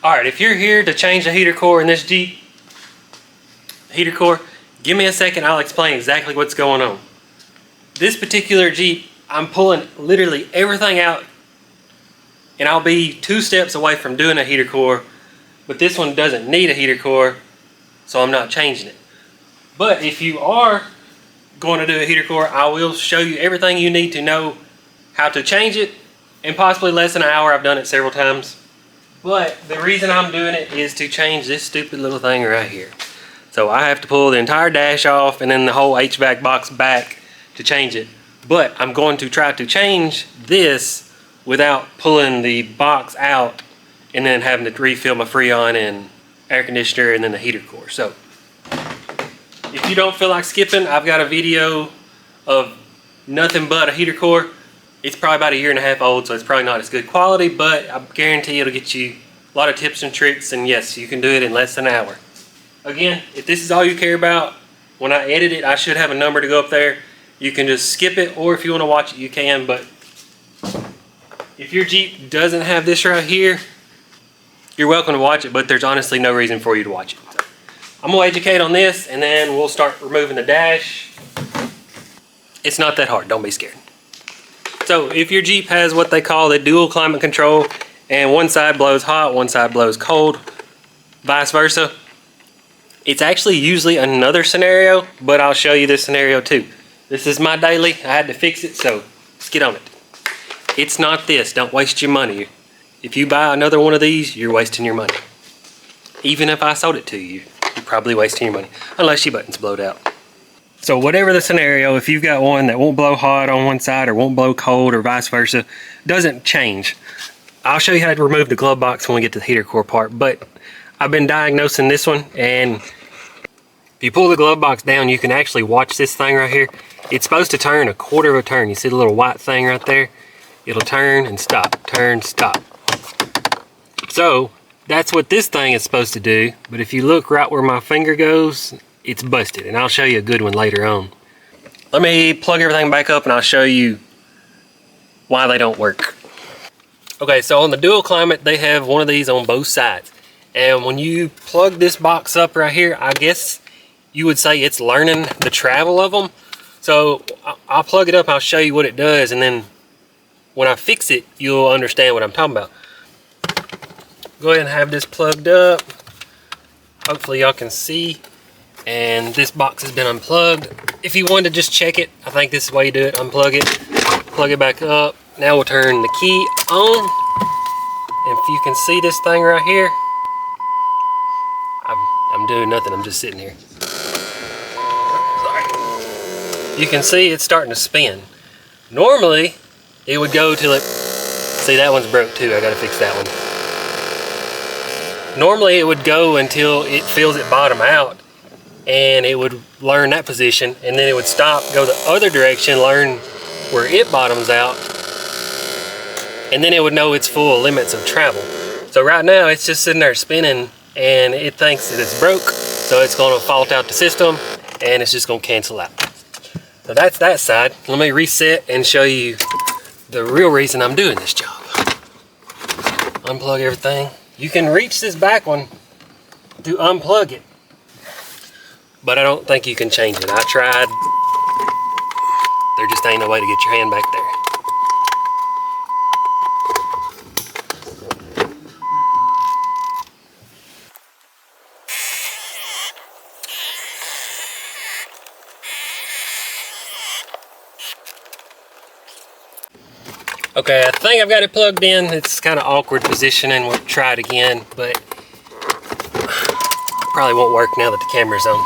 Alright, if you're here to change the heater core in this Jeep heater core, give me a second, I'll explain exactly what's going on. This particular Jeep, I'm pulling literally everything out and I'll be 2 steps away from doing a heater core, but this one doesn't need a heater core, so I'm not changing it. But if you are going to do a heater core, I will show you everything you need to know how to change it in possibly less than an hour. I've done it several times. But the reason I'm doing it is to change this stupid little thing right here. So I have to pull the entire dash off and then the whole HVAC box back to change it. But I'm going to try to change this without pulling the box out and then having to refill my Freon and air conditioner and then the heater core. So if you don't feel like skipping, I've got a video of nothing but a heater core. It's probably about 1.5 years old, so it's probably not as good quality, but I guarantee it'll get you a lot of tips and tricks, and yes, you can do it in less than an hour. Again, if this is all you care about, when I edit it, I should have a number to go up there. You can just skip it, or if you want to watch it, you can, but if your Jeep doesn't have this right here, you're welcome to watch it, but there's honestly no reason for you to watch it. So, I'm going to educate on this, and then we'll start removing the dash. It's not that hard, don't be scared. So if your Jeep has what they call the dual climate control, and one side blows hot, one side blows cold, vice versa, it's actually usually another scenario, but I'll show you this scenario too. This is my daily, I had to fix it, so let's get on it. It's not this, don't waste your money. If you buy another one of these, you're wasting your money. Even if I sold it to you, you're probably wasting your money, unless your button's blowed out. So whatever the scenario, if you've got one that won't blow hot on one side or won't blow cold or vice versa, doesn't change. I'll show you how to remove the glove box when we get to the heater core part, but I've been diagnosing this one, and if you pull the glove box down, you can actually watch this thing right here. It's supposed to turn 1/4 of a turn. You see the little white thing right there? It'll turn and stop, turn, stop. So that's what this thing is supposed to do, but if you look right where my finger goes, it's busted, and I'll show you a good one later on. Let me plug everything back up and I'll show you why they don't work. Okay, so on the dual climate, they have one of these on both sides. And when you plug this box up right here, I guess you would say it's learning the travel of them. So I'll plug it up, I'll show you what it does, and then when I fix it, you'll understand what I'm talking about. Go ahead and have this plugged up. Hopefully y'all can see. And this box has been unplugged. If you wanted to just check it, I think this is the way you do it. Unplug it, plug it back up. Now we'll turn the key on. And if you can see this thing right here, I'm doing nothing, I'm just sitting here. Sorry. You can see it's starting to spin. Normally, it would go till it, see that one's broke too, I gotta fix that one. Normally it would go until it feels it bottom out, and it would learn that position, and then it would stop, go the other direction, learn where it bottoms out, and then it would know its full limits of travel. So right now it's just sitting there spinning, and it thinks that it's broke, so it's going to fault out the system, and it's just going to cancel out. So that's that side. Let me reset and show you the real reason I'm doing this job. Unplug everything. You can reach this back one to unplug it, but I don't think you can change it. I tried. There just ain't no way to get your hand back there. Okay, I think I've got it plugged in. It's kind of awkward positioning. We'll try it again, but probably won't work now that the camera's on.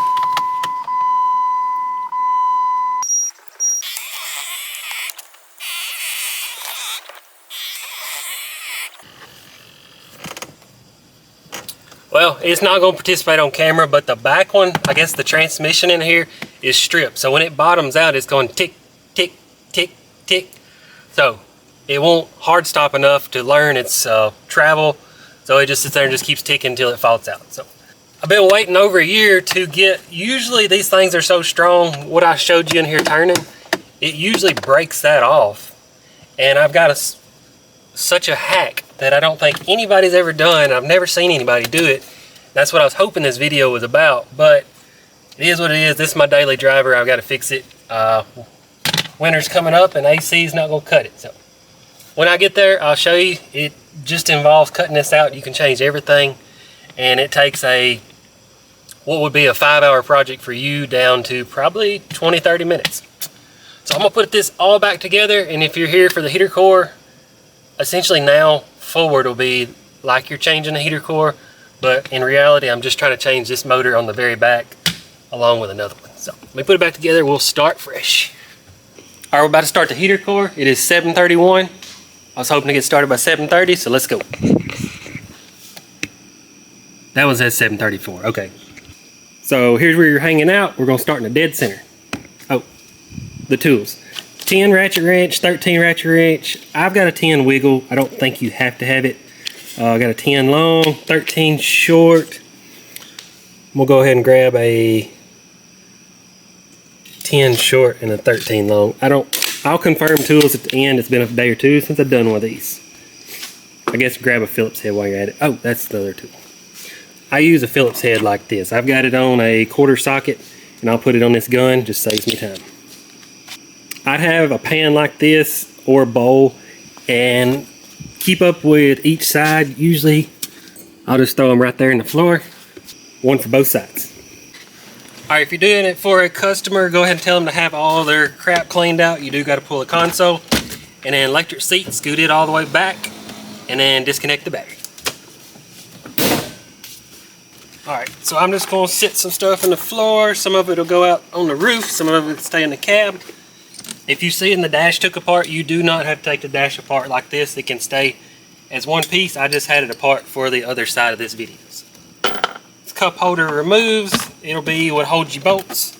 Well, it's not going to participate on camera, but the back one, I guess the transmission in here is stripped. So when it bottoms out, it's going tick, tick, tick, tick. So it won't hard stop enough to learn its travel. So it just sits there and just keeps ticking until it faults out. So I've been waiting over a year to get, usually these things are so strong, what I showed you in here turning, it usually breaks that off. And I've got such a hack that I don't think anybody's ever done. I've never seen anybody do it. That's what I was hoping this video was about, but it is what it is. This is my daily driver. I've got to fix it. Winter's coming up and AC's not gonna cut it. So when I get there, I'll show you. It just involves cutting this out. You can change everything, and it takes what would be a 5-hour project for you down to probably 20-30 minutes. So I'm gonna put this all back together, and if you're here for the heater core, essentially now forward will be like you're changing the heater core, but in reality I'm just trying to change this motor on the very back along with another one. So let me put it back together. We'll start fresh. All right, we're about to start the heater core. It is 7:31. I was hoping to get started by 7:30, so let's go. That was at 7:34. Okay. So here's where you're hanging out. We're gonna start in the dead center. Oh, the tools. 10 ratchet wrench, 13 ratchet wrench. I've got a 10 wiggle. I don't think you have to have it. I got a 10 long, 13 short. We'll go ahead and grab a 10 short and a 13 long. I'll confirm tools at the end. It's been a day or two since I've done one of these. I guess grab a Phillips head while you're at it. Oh, that's the other tool. I use a Phillips head like this. I've got it on a quarter socket, and I'll put it on this gun. Just saves me time. I'd have a pan like this or a bowl and keep up with each side. Usually I'll just throw them right there in the floor. One for both sides. All right, if you're doing it for a customer, go ahead and tell them to have all their crap cleaned out. You do got to pull the console and then electric seat, scoot it all the way back, and then disconnect the battery. All right, so I'm just gonna sit some stuff on the floor. Some of it will go out on the roof, some of it will stay in the cab. If you see in the dash took apart, you do not have to take the dash apart like this. It can stay as one piece. I just had it apart for the other side of this video. This cup holder removes. It'll be what holds your bolts.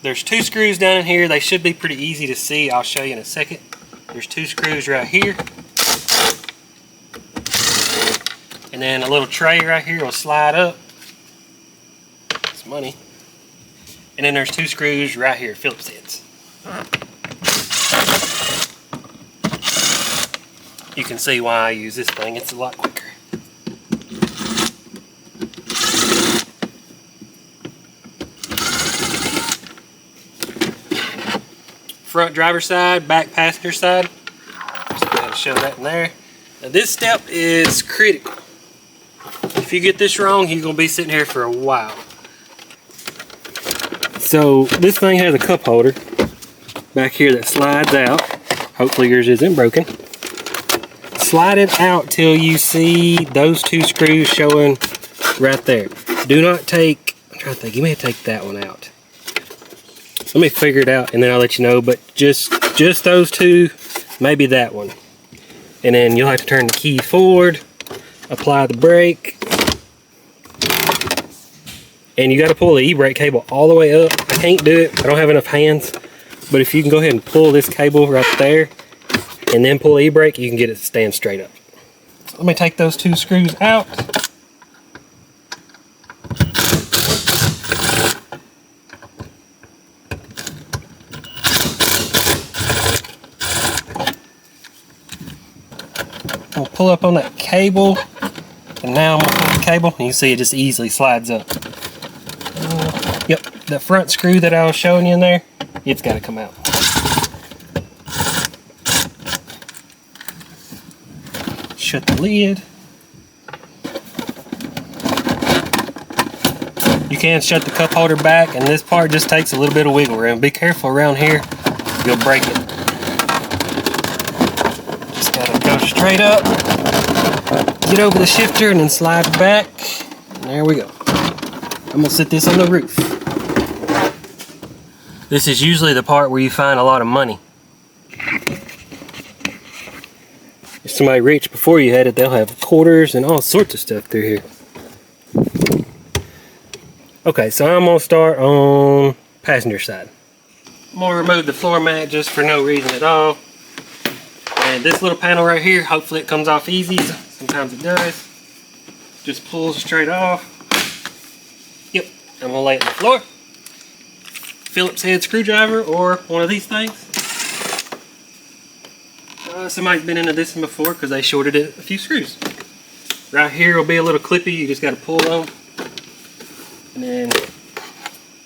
There's 2 screws down in here. They should be pretty easy to see. I'll show you in a second. There's 2 screws right here. And then a little tray right here will slide up. It's money. And then there's 2 screws right here, Phillips heads. You can see why I use this thing. It's a lot quicker. Front driver side, back passenger side. Just go ahead and show that in there. Now this step is critical. If you get this wrong, you're gonna be sitting here for a while. So this thing has a cup holder back here that slides out. Hopefully yours isn't broken. Slide it out till you see those 2 screws showing right there. Do not take, I'm trying to think, you may take that one out. Let me figure it out and then I'll let you know, but just those 2, maybe that one. And then you'll have to turn the key forward, apply the brake, and you got to pull the e-brake cable all the way up. I can't do it, I don't have enough hands, but if you can go ahead and pull this cable right there and then pull the e-brake, you can get it to stand straight up. So let me take those 2 screws out. I'll pull up on that cable, and now I'm going to pull the cable, and you can see it just easily slides up. Yep, the front screw that I was showing you in there, it's got to come out. Shut the lid. You can shut the cup holder back, and this part just takes a little bit of wiggle room. Be careful around here, you'll break it. Just gotta go straight up, get over the shifter, and then slide back. And there we go. I'm gonna sit this on the roof. This is usually the part where you find a lot of money. If somebody rich before you had it, they'll have quarters and all sorts of stuff through here. Okay, so I'm gonna start on passenger side. I'm gonna remove the floor mat just for no reason at all. And this little panel right here, hopefully it comes off easy. Sometimes it does. Just pulls straight off. Yep, I'm gonna lay it on the floor. Phillips head screwdriver or one of these things. Somebody's been into this one before because they shorted it a few screws. Right here will be a little clippy, you just gotta pull on. And then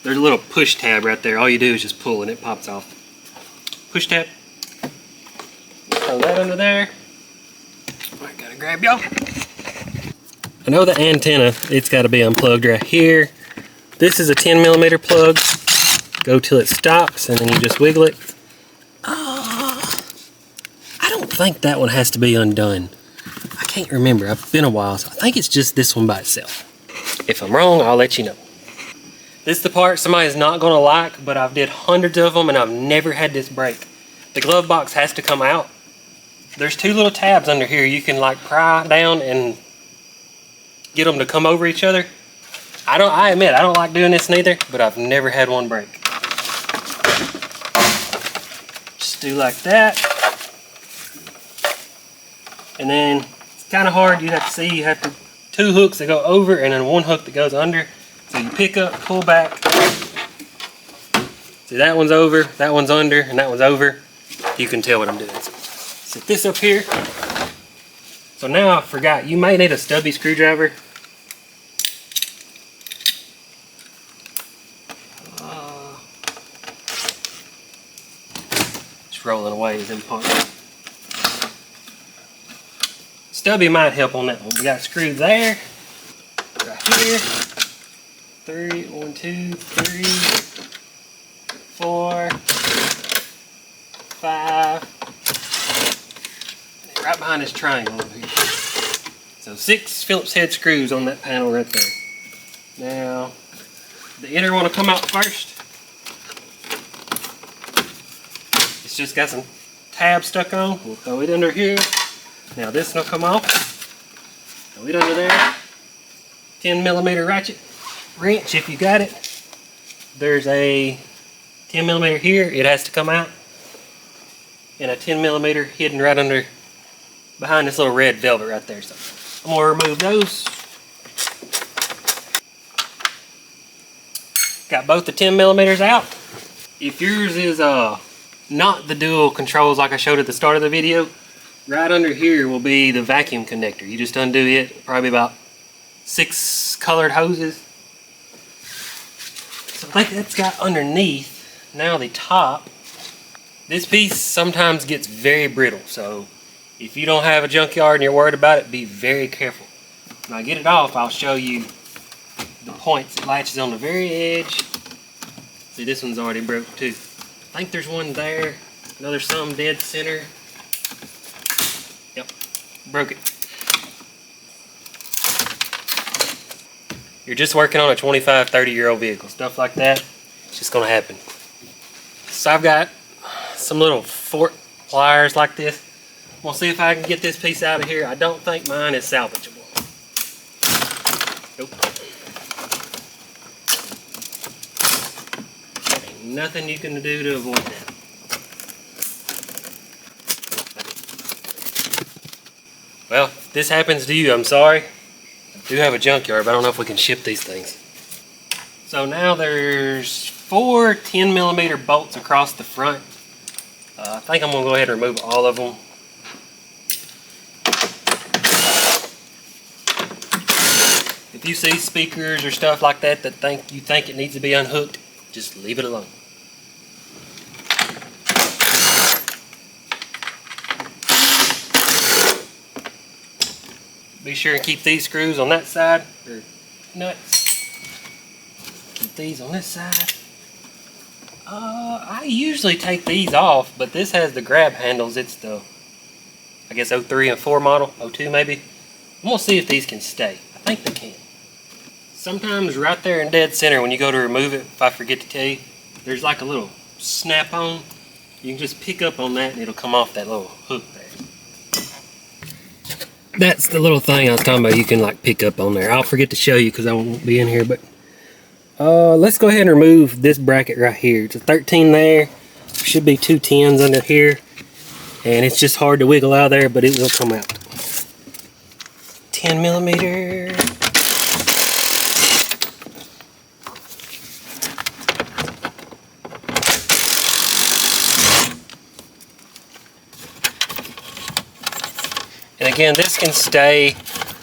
there's a little push tab right there. All you do is just pull and it pops off. Push tab. Throw that under there. I gotta grab y'all. I know the antenna, it's gotta be unplugged right here. This is a 10mm plug. Go till it stops and then you just wiggle it. I don't think that one has to be undone. I can't remember, it's been a while, so I think it's just this one by itself. If I'm wrong, I'll let you know. This is the part somebody's not gonna like, but I've did hundreds of them and I've never had this break. The glove box has to come out. There's two little tabs under here. You can like pry down and get them to come over each other. I admit, I don't like doing this neither, but I've never had one break. Just do like that. And then it's kind of hard. You have to see, you have to, two hooks that go over and then one hook that goes under. So you pick up, pull back. See, that one's over, that one's under, and that one's over. You can tell what I'm doing. So set this up here. So now I forgot, you may need a stubby screwdriver. Just rolling away is important. Stubby might help on that one. We got a screw there, right here. 1, 2, 3, 4, 5. Right behind this triangle over here. So 6 Phillips head screws on that panel right there. Now, the inner one will come out first. It's just got some tabs stuck on. We'll throw it under here. Now this will come off. Throw it under there. 10mm ratchet wrench if you got it. There's a 10mm here. It has to come out. And a 10mm hidden right under behind this little red velvet right there. So I'm going to remove those. Got both the 10mm out. If yours is not the dual controls like I showed at the start of the video, right under here will be the vacuum connector. You just undo it, probably about 6 colored hoses. So I think that's got underneath. Now the top. This piece sometimes gets very brittle, so if you don't have a junkyard and you're worried about it, be very careful. When I get it off, I'll show you the points. It latches on the very edge. See, this one's already broke too. I think there's one there. I know there's some dead center. Yep, broke it. You're just working on a 25, 30-year-old vehicle. Stuff like that, it's just gonna happen. So I've got some little fork pliers like this. I'm gonna see if I can get this piece out of here. I don't think mine is salvageable. Nope. Ain't nothing you can do to avoid that. Well, if this happens to you, I'm sorry. I do have a junkyard, but I don't know if we can ship these things. So now there's 4 10mm bolts across the front. I think I'm going to go ahead and remove all of them. If you see speakers or stuff like that you think it needs to be unhooked, just leave it alone. Be sure and keep these screws on that side, or nuts. Keep these on this side. I usually take these off, but this has the grab handles. It's the, I guess, 03 and 4 model, 02 maybe. I'm gonna see if these can stay. I think they can. Sometimes right there in dead center when you go to remove it, if I forget to tell you, there's like a little snap on. You can just pick up on that and it'll come off that little hook there. That's the little thing I was talking about, you can like pick up on there. I'll forget to show you because I won't be in here, but let's go ahead and remove this bracket right here. It's a 13 there. There should be 2 10s under here. And it's just hard to wiggle out of there, but it will come out. 10mm. And again, this can stay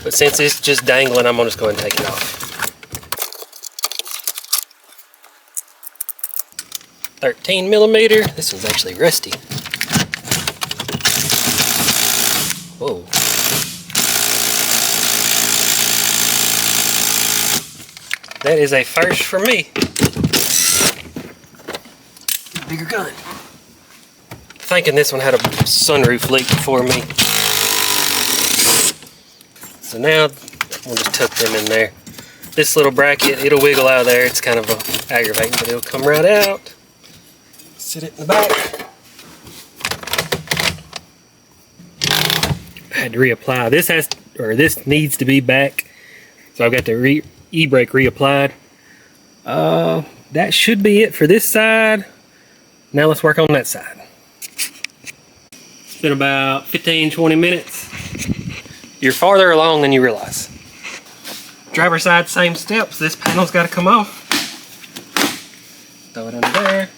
But since it's just dangling, I'm gonna just go ahead and take it off. 13 millimeter. This one's actually rusty. Whoa. That is a first for me. Bigger gun. Thinking this one had a sunroof leak before me. So now we'll just tuck them in there. This little bracket, it'll wiggle out of there. It's kind of aggravating, but it'll come right out. Sit it in the back. I had to reapply. This needs to be back. So I've got the e-brake reapplied. That should be it for this side. Now let's work on that side. It's been about 15-20 minutes. You're farther along than you realize. Driver's side, same steps. This panel's got to come off. Throw it under there.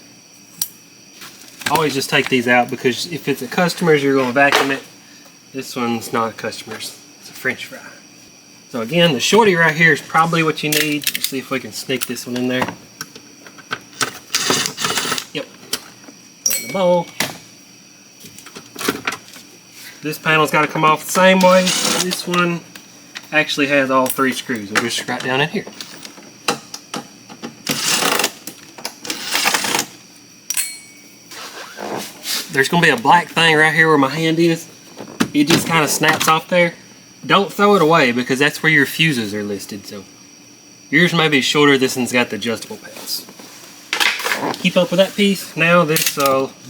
Always just take these out because if it's a customer's, you're going to vacuum it. This one's not a customer's. It's a French fry. So again, the shorty right here is probably what you need. Let's see if we can sneak this one in there. Yep. Put it in the bowl. This panel's got to come off the same way. This one actually has all 3 screws. We'll just right down in here. There's going to be a black thing right here where my hand is. It just kind of snaps off there. Don't throw it away because that's where your fuses are listed. So yours may be shorter. This one's got the adjustable pads. Keep up with that piece. Now this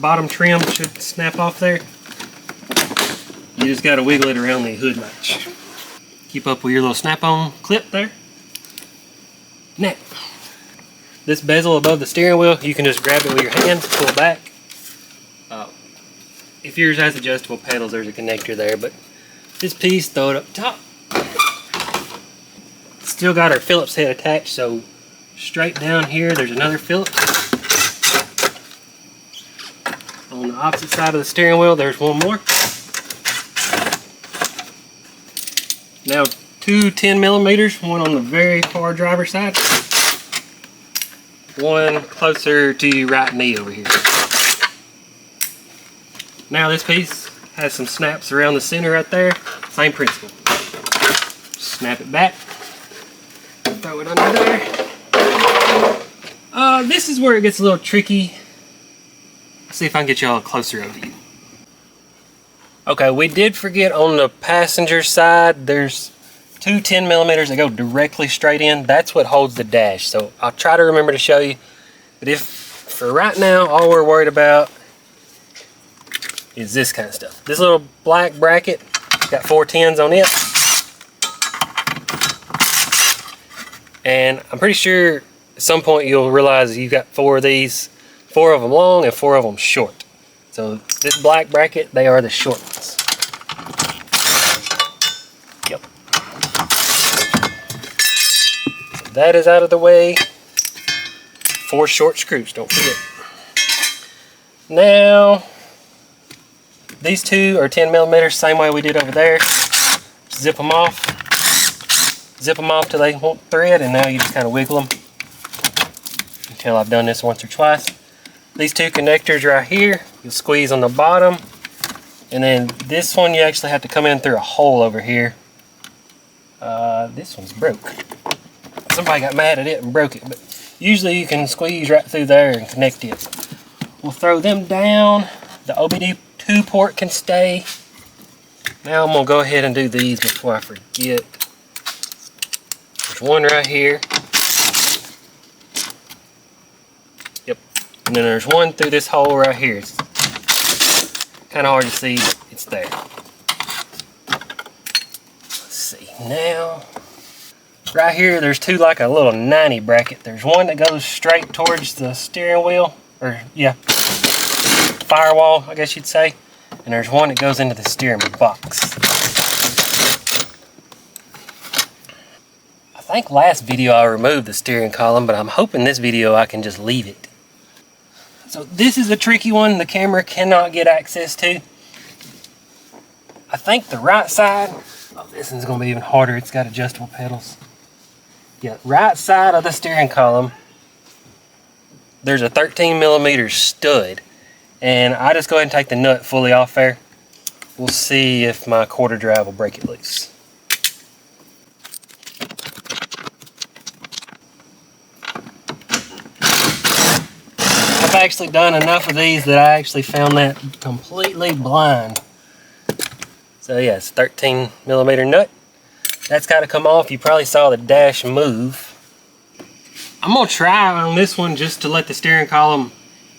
bottom trim should snap off there. You just got to wiggle it around the hood latch. Keep up with your little snap-on clip there. Now, this bezel above the steering wheel, you can just grab it with your hand, pull back. If yours has adjustable pedals, there's a connector there, but this piece, throw it up top. Still got our Phillips head attached, so straight down here, there's another Phillips. On the opposite side of the steering wheel, there's one more. Now 2 10 millimeters, one on the very far driver's side, one closer to your right knee over here. Now this piece has some snaps around the center right there. Same principle. Snap it back. Throw it under there. This is where it gets a little tricky. Let's see if I can get y'all a closer overview. Okay, we did forget on the passenger side, there's 2 10 millimeters that go directly straight in. That's what holds the dash. So I'll try to remember to show you. But if for right now, all we're worried about is this kind of stuff. This little black bracket, got 4 10s on it. And I'm pretty sure at some point you'll realize you've got 4 of these, 4 of them long and 4 of them short. So this black bracket, they are the short ones. Yep. So that is out of the way. 4 short screws, don't forget. Now, these 2 are 10 millimeters, same way we did over there. Zip them off. Zip them off till they won't thread, and now you just kind of wiggle them until I've done this once or twice. These 2 connectors right here, you'll squeeze on the bottom, and then this one you actually have to come in through a hole over here. This one's broke. Somebody got mad at it and broke it, but usually you can squeeze right through there and connect it. We'll throw them down. The OBD2 port can stay. Now I'm going to go ahead and do these before I forget. There's one right here. Yep. And then there's one through this hole right here. It's kind of hard to see, but it's there. Let's see. Now, right here there's 2 like a little 90 bracket. There's one that goes straight towards the steering wheel. Or, yeah. Firewall, I guess you'd say. And there's one that goes into the steering box. I think last video I removed the steering column, but I'm hoping this video I can just leave it. So this is a tricky one the camera cannot get access to. I think the right side, oh, This one's gonna be even harder. It's got adjustable pedals. Yeah, right side of the steering column, there's a 13mm stud. And I just go ahead and take the nut fully off there. We'll see if my quarter drive will break it loose. I've actually done enough of these that I actually found that completely blind. So yeah, it's a 13mm nut. That's got to come off. You probably saw the dash move. I'm gonna try on this one just to let the steering column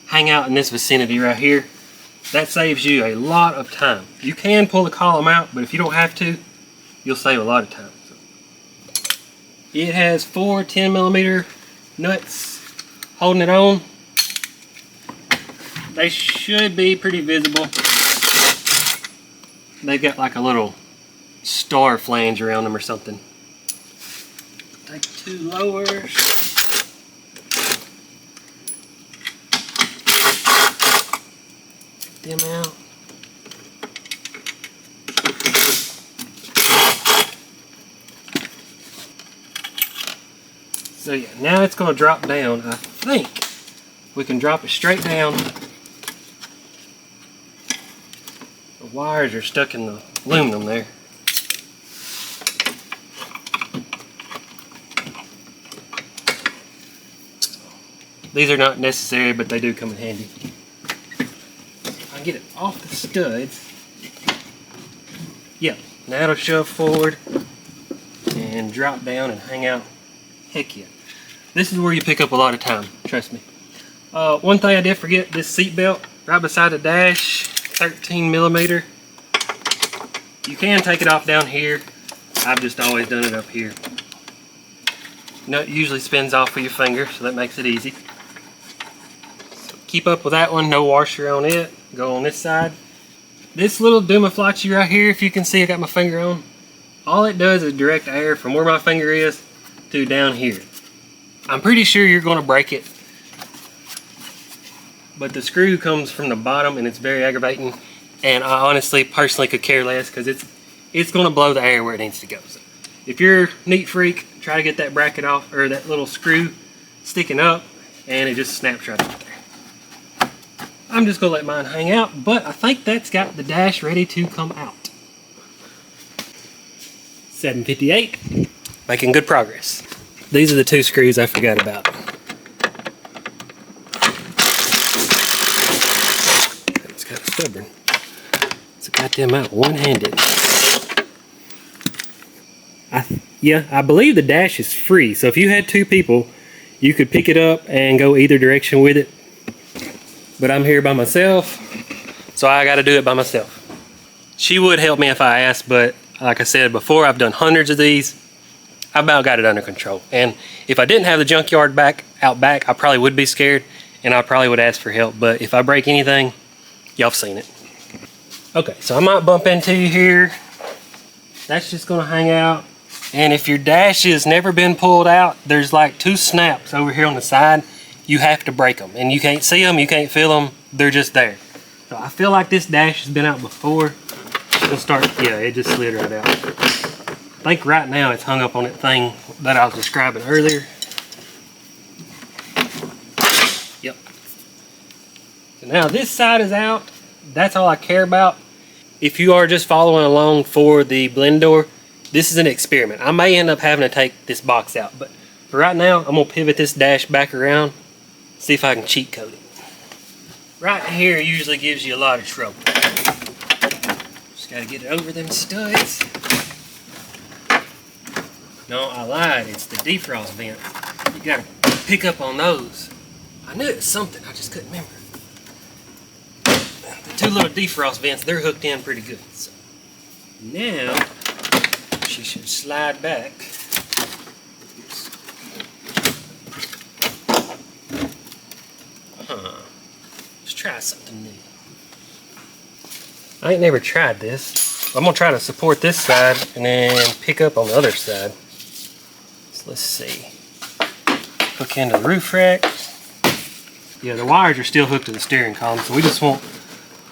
hang out in this vicinity right here. That saves you a lot of time. You can pull the column out, but if you don't have to, you'll save a lot of time. So, it has 4 10mm nuts holding it on. They should be pretty visible. They've got like a little star flange around them or something. Take 2 lowers. Get them out. So yeah, now it's going to drop down. I think we can drop it straight down. The wires are stuck in the aluminum there. These are not necessary, but they do come in handy. If I can get it off the studs. Yep, now it'll shove forward and drop down and hang out. Heck yeah. This is where you pick up a lot of time, trust me. One thing I did forget, this seat belt right beside the dash, 13mm. You can take it off down here. I've just always done it up here. Nut usually spins off with your finger, so that makes it easy. So keep up with that one, no washer on it. Go on this side. This little Dumaflachi right here, if you can see I got my finger on, all it does is direct air from where my finger is to down here. I'm pretty sure you're going to break it, but the screw comes from the bottom and it's very aggravating, and I honestly personally could care less because it's going to blow the air where it needs to go. So if you're a neat freak, try to get that bracket off, or that little screw sticking up, and it just snaps right out there. I'm just going to let mine hang out, but I think that's got the dash ready to come out. 758, making good progress. These are the 2 screws I forgot about. It's kind of stubborn. So got them out one-handed. Yeah, I believe the dash is free. So if you had 2 people, you could pick it up and go either direction with it. But I'm here by myself, so I got to do it by myself. She would help me if I asked, but like I said before, I've done hundreds of these. I about got it under control. And if I didn't have the junkyard out back, I probably would be scared and I probably would ask for help. But if I break anything, y'all have seen it. Okay, so I might bump into you here. That's just gonna hang out. And if your dash has never been pulled out, there's like 2 snaps over here on the side. You have to break them. And you can't see them, you can't feel them. They're just there. So I feel like this dash has been out before. It'll start, yeah, it just slid right out. I think right now it's hung up on that thing that I was describing earlier. Yep. So now this side is out. That's all I care about. If you are just following along for the blend door, this is an experiment. I may end up having to take this box out, but for right now, I'm gonna pivot this dash back around, see if I can cheat code it. Right here usually gives you a lot of trouble. Just gotta get it over them studs. No, I lied. It's the defrost vent. You gotta pick up on those. I knew it was something, I just couldn't remember. The 2 little defrost vents, they're hooked in pretty good. So now she should slide back. Let's try something new. I ain't never tried this. I'm gonna try to support this side and then pick up on the other side. Let's see. Hook into the roof rack. Yeah, the wires are still hooked to the steering column, so we just want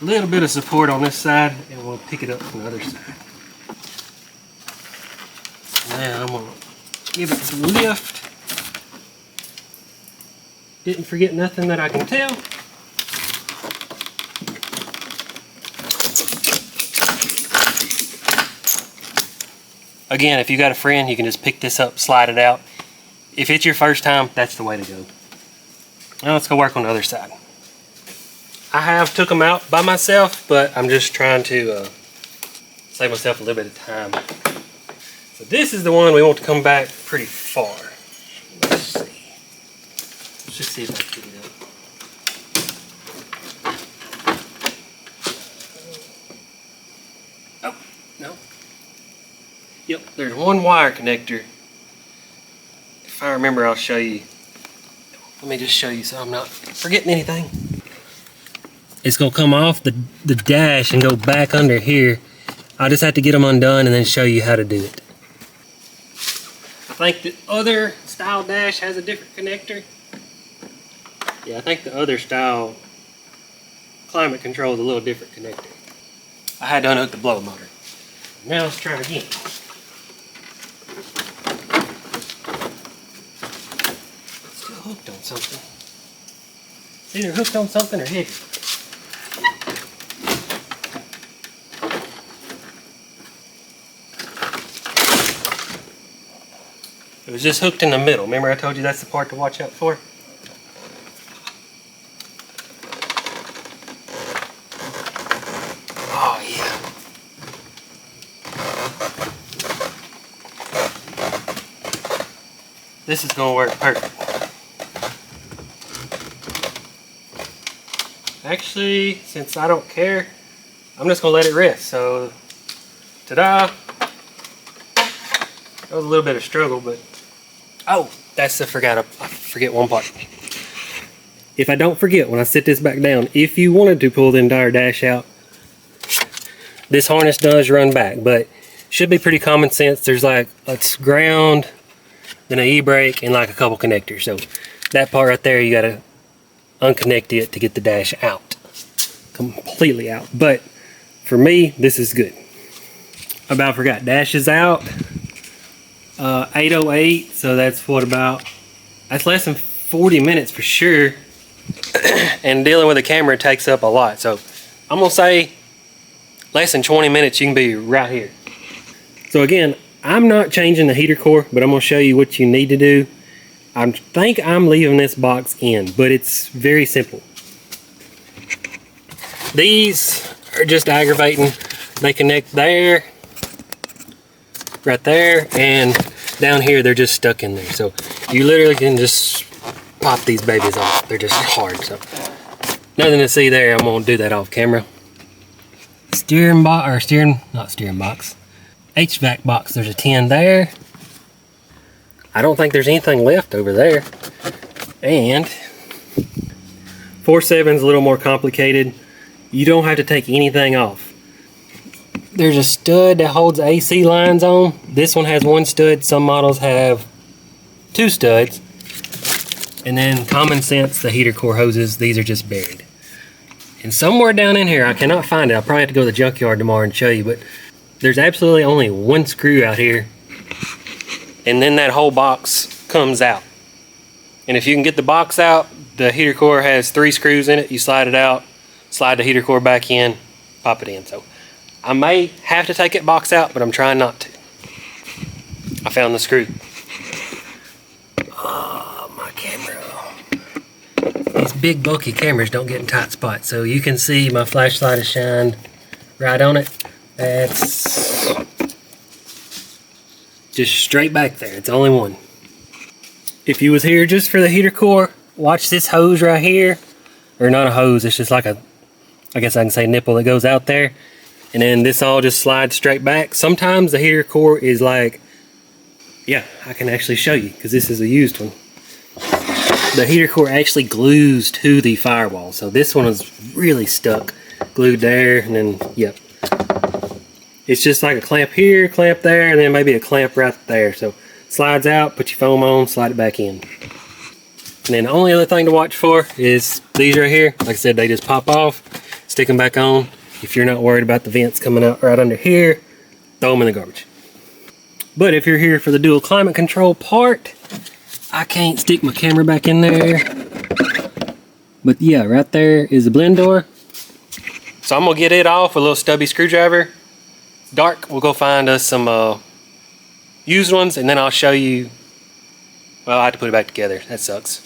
a little bit of support on this side and we'll pick it up from the other side. Now I'm gonna give it some lift. Didn't forget nothing that I can tell. Again, if you got a friend, you can just pick this up, slide it out. If it's your first time, that's the way to go. Now let's go work on the other side. I have took them out by myself, but I'm just trying to save myself a little bit of time. So this is the one we want to come back pretty far. Let's see. Let's just see if I can get it up. Oh, no. Yep, there's one wire connector. If I remember, I'll show you. Let me just show you so I'm not forgetting anything. It's gonna come off the dash and go back under here. I'll just have to get them undone and then show you how to do it. I think the other style dash has a different connector. Yeah, I think the other style climate control is a little different connector. I had to unhook the blower motor. Now let's try it again. Still hooked on something. It's either hooked on something or hidden. It was just hooked in the middle. Remember I told you that's the part to watch out for? Oh yeah. This is gonna work perfect. Actually, since I don't care, I'm just gonna let it rest. So, ta-da! That was a little bit of struggle, but oh, I forget one part. If I don't forget, when I sit this back down, if you wanted to pull the entire dash out, this harness does run back, but should be pretty common sense. There's like a ground, then an e-brake, and like a couple connectors. So that part right there, you gotta unconnect it to get the dash out, completely out. But for me, this is good. About forgot, dash is out. 8:08, so that's that's less than 40 minutes for sure. And dealing with a camera takes up a lot, so I'm gonna say less than 20 minutes you can be right here. So again, I'm not changing the heater core, but I'm gonna show you what you need to do. I think I'm leaving this box in, but it's very simple. These are just aggravating. They connect there, right there, and down here they're just stuck in there. So you literally can just pop these babies off. They're just hard. So nothing to see there. I'm gonna do that off camera. HVAC box. There's a 10 there. I don't think there's anything left over there. And 4.7 is a little more complicated. You don't have to take anything off. There's a stud that holds AC lines on. This one has one stud. Some models have two studs. And then common sense, the heater core hoses, these are just buried. And somewhere down in here, I cannot find it. I'll probably have to go to the junkyard tomorrow and show you, but there's absolutely only one screw out here. And then that whole box comes out. And if you can get the box out, the heater core has 3 screws in it. You slide it out, slide the heater core back in, pop it in. So I may have to take that box out, but I'm trying not to. I found the screw. Oh, my camera. These big bulky cameras don't get in tight spots. So you can see my flashlight is shined right on it. That's just straight back there. It's only one. If you was here just for the heater core, watch this hose right here. Or not a hose, it's just like a, I guess I can say nipple that goes out there. And then this all just slides straight back. Sometimes the heater core is like, yeah, I can actually show you because this is a used one. The heater core actually glues to the firewall. So this one is really stuck, glued there, and then, yep. It's just like a clamp here, clamp there, and then maybe a clamp right there. So slides out, put your foam on, slide it back in. And then the only other thing to watch for is these right here. Like I said, they just pop off, stick them back on. If you're not worried about the vents coming out right under here, throw them in the garbage. But if you're here for the dual climate control part, I can't stick my camera back in there. But yeah, right there is the blend door. So I'm gonna get it off with a little stubby screwdriver. Dark, we'll go find us some used ones, and then I'll show you. Well, I have to put it back together. That sucks.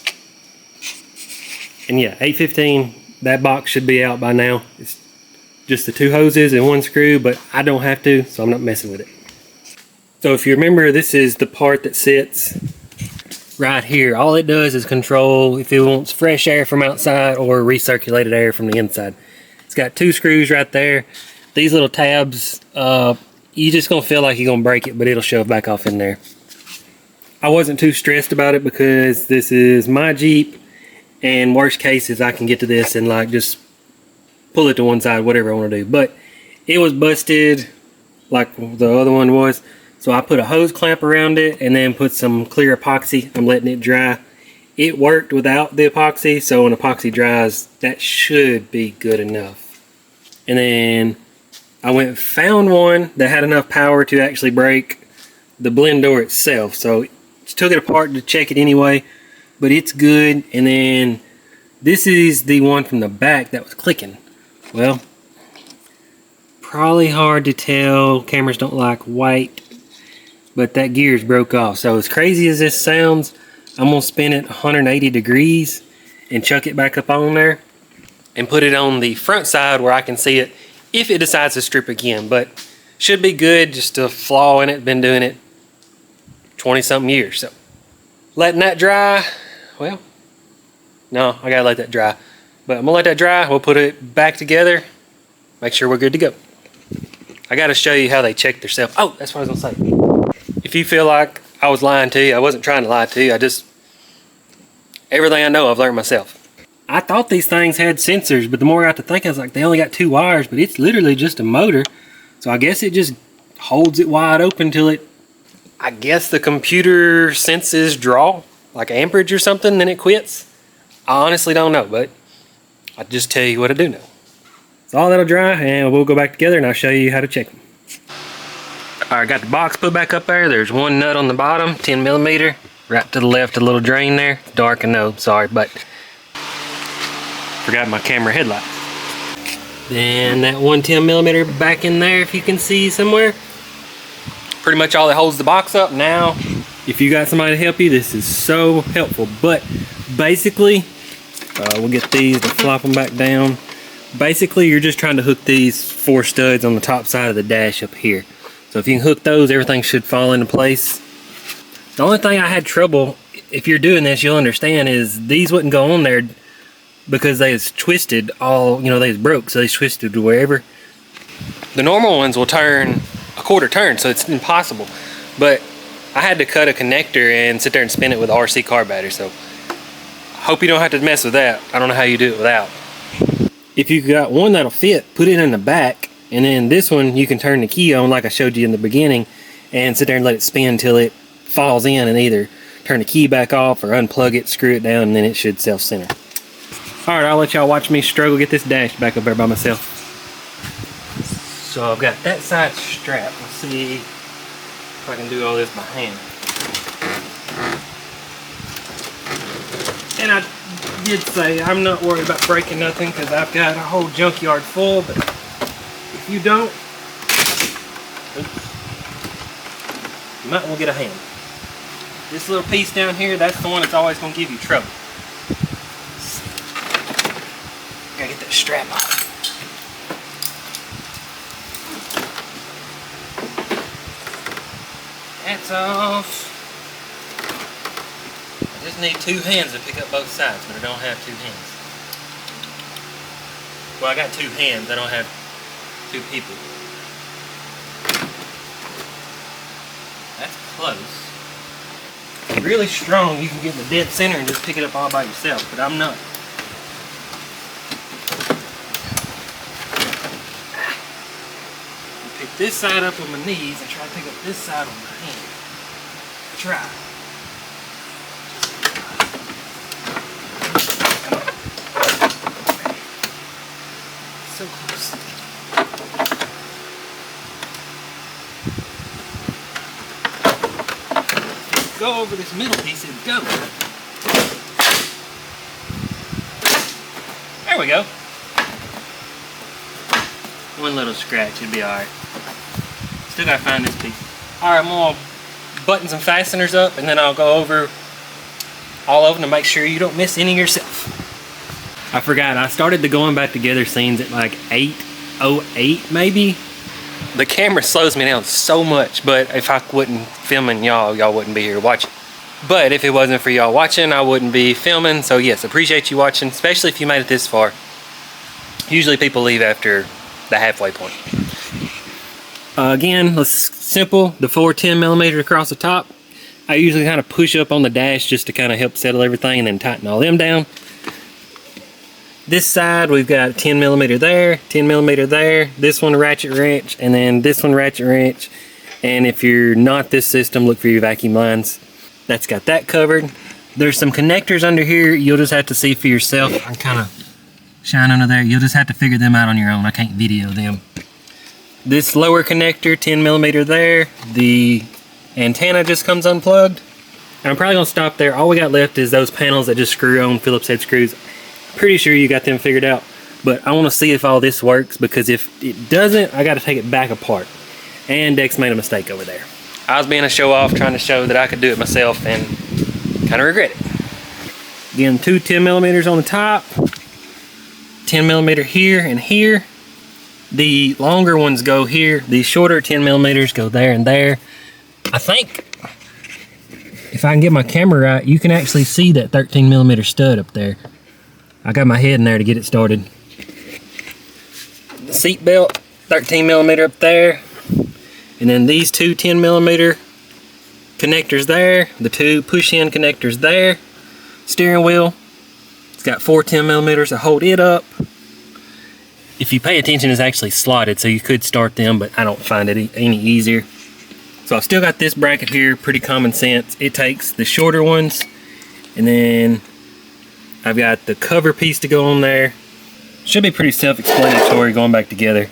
And yeah, 815, that box should be out by now. It's just the 2 hoses and 1 screw, but I don't have to, so I'm not messing with it. So if you remember, this is the part that sits right here. All it does is control if it wants fresh air from outside or recirculated air from the inside. It's got 2 screws right there. These little tabs, you're just gonna feel like you're gonna break it, but it'll shove back off in there. I wasn't too stressed about it because this is my Jeep, and worst case is I can get to this and like just pull it to one side, whatever I want to do. But it was busted like the other one was. So I put a hose clamp around it and then put some clear epoxy. I'm letting it dry. It worked without the epoxy, so when epoxy dries, that should be good enough. And then I went and found one that had enough power to actually break the blend door itself. So took it apart to check it anyway, but it's good. And then this is the one from the back that was clicking. Well, probably hard to tell. Cameras don't like white. But that gear's broke off. So as crazy as this sounds, I'm gonna spin it 180 degrees and chuck it back up on there and put it on the front side where I can see it if it decides to strip again. But should be good, just a flaw in it. Been doing it 20 something years. So letting that dry. Well, no, I gotta let that dry. But I'm gonna let that dry. We'll put it back together. Make sure we're good to go. I gotta show you how they check themselves. Oh, that's what I was gonna say. If you feel like I was lying to you, I wasn't trying to lie to you. Everything I know, I've learned myself. I thought these things had sensors, but the more I got to think, I was like, they only got 2 wires, but it's literally just a motor. So I guess it just holds it wide open till it, I guess the computer senses draw, like amperage or something, then it quits. I honestly don't know, but I'll just tell you what I do know. So all that'll dry, and we'll go back together, and I'll show you how to check them. Alright, got the box put back up there. There's 1 nut on the bottom, 10 millimeter. Right to the left, a little drain there. Dark, I know, sorry, but forgot my camera headlight. Then that 1 10 millimeter back in there, if you can see somewhere. Pretty much all that holds the box up. Now, if you got somebody to help you, this is so helpful. But basically, we'll get these to flop them back down. Basically, you're just trying to hook these 4 studs on the top side of the dash up here. So if you can hook those, everything should fall into place. The only thing I had trouble, if you're doing this, you'll understand, is these wouldn't go on there because they was twisted all, you know, they was broke, so they twisted to wherever. The normal ones will turn a 1/4 turn, so it's impossible. But I had to cut a connector and sit there and spin it with RC car battery, so I hope you don't have to mess with that. I don't know how you do it without. If you got one that'll fit, put it in the back. And then this one, you can turn the key on like I showed you in the beginning and sit there and let it spin till it falls in, and either turn the key back off or unplug it, screw it down, and then it should self-center. All right, I'll let y'all watch me struggle get this dash back up there by myself. So I've got that side strapped. Let's see if I can do all this by hand. And I did say I'm not worried about breaking nothing because I've got a whole junkyard full, but if you don't, you might want to get a hand. This little piece down here, that's the one that's always going to give you trouble. Gotta get that strap off. That's off. I just need 2 hands to pick up both sides, but I don't have 2 hands. Well, I got 2 hands, I don't have 2 people. That's close. If you're really strong, you can get in the dead center and just pick it up all by yourself, but I'm not. Pick this side up with my knees and try to pick up this side with my hand. Try. So close. go over this middle piece, it would go. There we go. One little scratch, it'd be alright. Still gotta find this piece. Alright, I'm gonna button some fasteners up and then I'll go over all of them to make sure you don't miss any yourself. I forgot, I started the going back together scenes at like 8:08 maybe. The camera slows me down so much, but if I wasn't filming y'all wouldn't be here to watch it. But if it wasn't for y'all watching, I wouldn't be filming. So yes, appreciate you watching, especially if you made it this far. Usually people leave after the halfway point. Again, let's simple, the 4 10mm across the top. I usually kind of push up on the dash just to kind of help settle everything and then tighten all them down. This side, we've got 10mm there, 10mm there, this one ratchet wrench, and then this one ratchet wrench. And if you're not this system, look for your vacuum lines. That's got that covered. There's some connectors under here. You'll just have to see for yourself. I kind of shine under there. You'll just have to figure them out on your own. I can't video them. This lower connector, 10mm there. The antenna just comes unplugged. And I'm probably gonna stop there. All we got left is those panels that just screw on Phillips head screws. Pretty sure you got them figured out, but I want to see if all this works, because if it doesn't, I got to take it back apart. And Dex made a mistake over there. I was being a show off, trying to show that I could do it myself, and kind of regret it. Again, 2 10mm on the top, 10mm here and here. The longer ones go here, the shorter 10mm go there and there. I think if I can get my camera right, you can actually see that 13mm stud up there. I got my head in there to get it started. The seat belt, 13mm up there. And then these 2 10mm connectors there. The 2 push-in connectors there. Steering wheel, it's got 4 10mm to hold it up. If you pay attention, it's actually slotted, so you could start them, but I don't find it any easier. So I've still got this bracket here, pretty common sense. It takes the shorter ones, and then I've got the cover piece to go on there. Should be pretty self-explanatory going back together.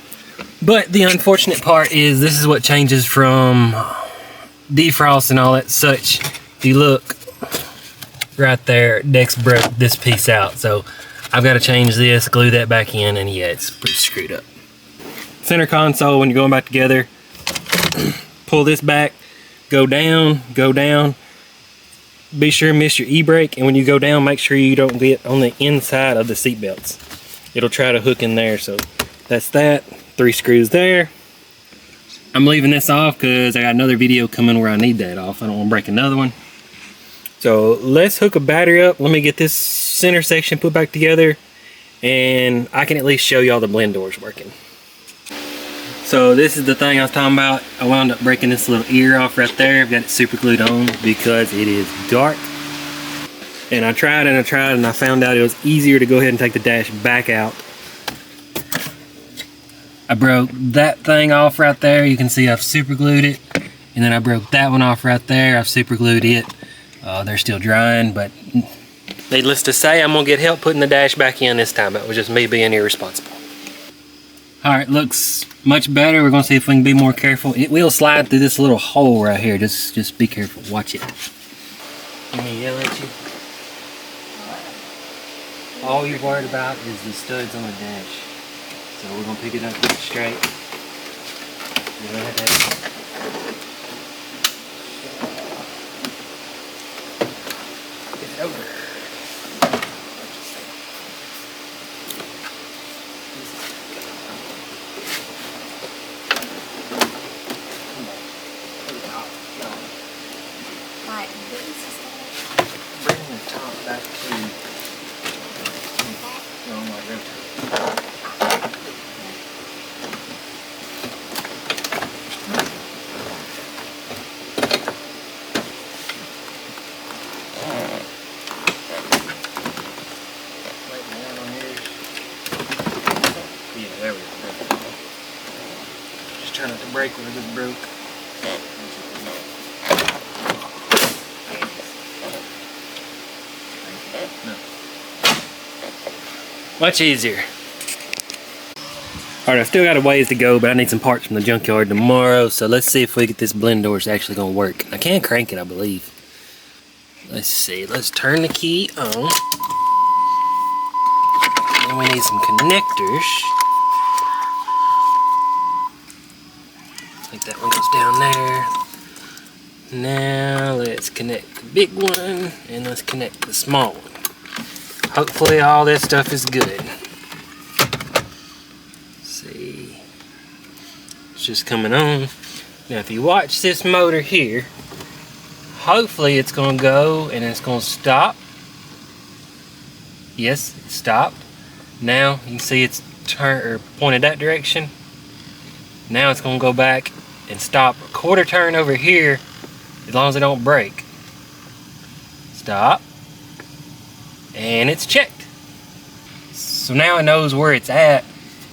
But the unfortunate part is this is what changes from defrost and all that such. If you look right there, Dex broke this piece out. So I've got to change this, glue that back in, and yeah, it's pretty screwed up. Center console, when you're going back together, pull this back, go down, go down. Be sure to miss your e-brake, and when you go down, make sure you don't get on the inside of the seat belts. It'll try to hook in there, so that's that. 3 screws there. I'm leaving this off because I got another video coming where I need that off. I don't want to break another one. So let's hook a battery up. Let me get this center section put back together, and I can at least show y'all the blend doors working. So this is the thing I was talking about. I wound up breaking this little ear off right there. I've got it super glued on because it is dark. And I tried and I tried, and I found out it was easier to go ahead and take the dash back out. I broke that thing off right there. You can see I've super glued it. And then I broke that one off right there. I've super glued it. They're still drying, but needless to say, I'm gonna get help putting the dash back in this time. It was just me being irresponsible. All right, looks much better. We're gonna see if we can be more careful. It will slide through this little hole right here. Just be careful, watch it. Let me yell at you. All you're worried about is the studs on the dash. So we're gonna pick it up straight. Get it over. Bring the top back to there we go. Just trying not to break when it just broke. No. Much easier. Alright, I've still got a ways to go, but I need some parts from the junkyard tomorrow, so let's see if we get this blend doors actually gonna work. I can crank it, I believe. Let's see, let's turn the key on. Then we need some connectors. I think that one goes down there. Now let's connect the big one and let's connect the small one. Hopefully all this stuff is good. Let's see. It's just coming on. Now if you watch this motor here, hopefully it's going to go and it's going to stop. Yes, it stopped. Now you can see it's pointed that direction. Now it's going to go back and stop a quarter turn over here as long as it don't break. Stop. And it's checked. So now it knows where it's at.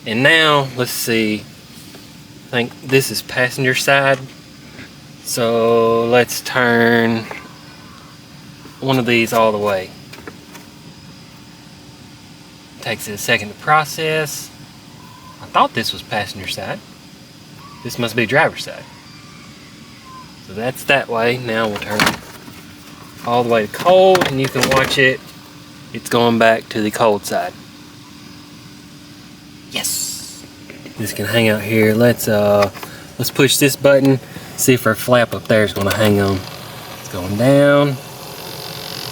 And now, let's see. I think this is passenger side. So let's turn one of these all the way. Takes it a second to process. I thought this was passenger side. This must be driver's side. So that's that way. Now we'll turn all the way to cold and you can watch it. It's going back to the cold side. Yes. This can hang out here. Let's push this button. See if our flap up there is going to hang on. It's going down.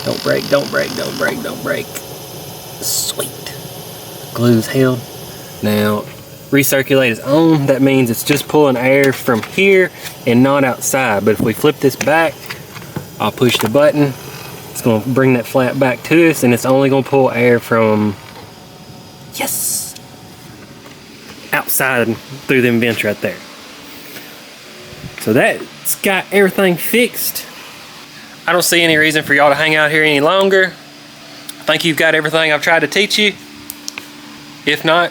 Don't break, don't break, don't break, don't break. Sweet. Glue's held. Now, recirculate is on. That means it's just pulling air from here and not outside. But if we flip this back, I'll push the button. It's going to bring that flap back to us and it's only going to pull air from, yes, outside through them vents right there. So that's got everything fixed. I don't see any reason for y'all to hang out here any longer. I think you've got everything I've tried to teach you. If not,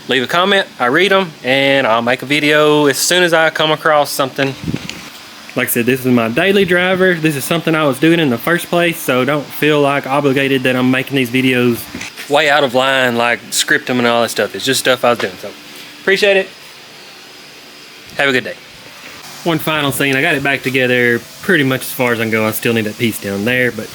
leave a comment, I read them, and I'll make a video as soon as I come across something. Like I said, this is my daily driver. This is something I was doing in the first place, so don't feel like obligated that I'm making these videos way out of line, like script them and all that stuff. It's just stuff I was doing, so appreciate it. Have a good day. One final thing, I got it back together pretty much as far as I can go. I still need that piece down there, but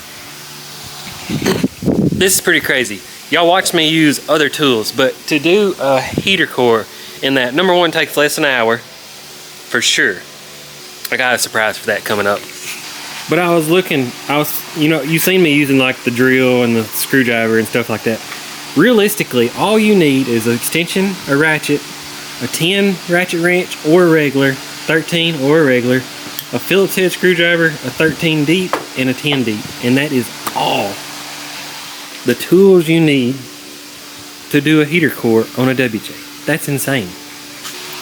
this is pretty crazy. Y'all watch me use other tools, but to do a heater core in that, number one, takes less than an hour, for sure. I got a surprise for that coming up. But I was looking, you know, you've seen me using like the drill and the screwdriver and stuff like that. Realistically, all you need is an extension, a ratchet, a 10 ratchet wrench or a regular, 13 or a regular, a Phillips head screwdriver, a 13 deep and a 10 deep. And that is all the tools you need to do a heater core on a WJ. That's insane.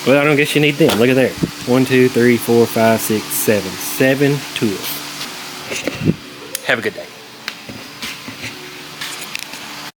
Well, I don't guess you need them. Look at there. 1, 2, 3, 4, 5, 6, 7. 7 tools. Have a good day.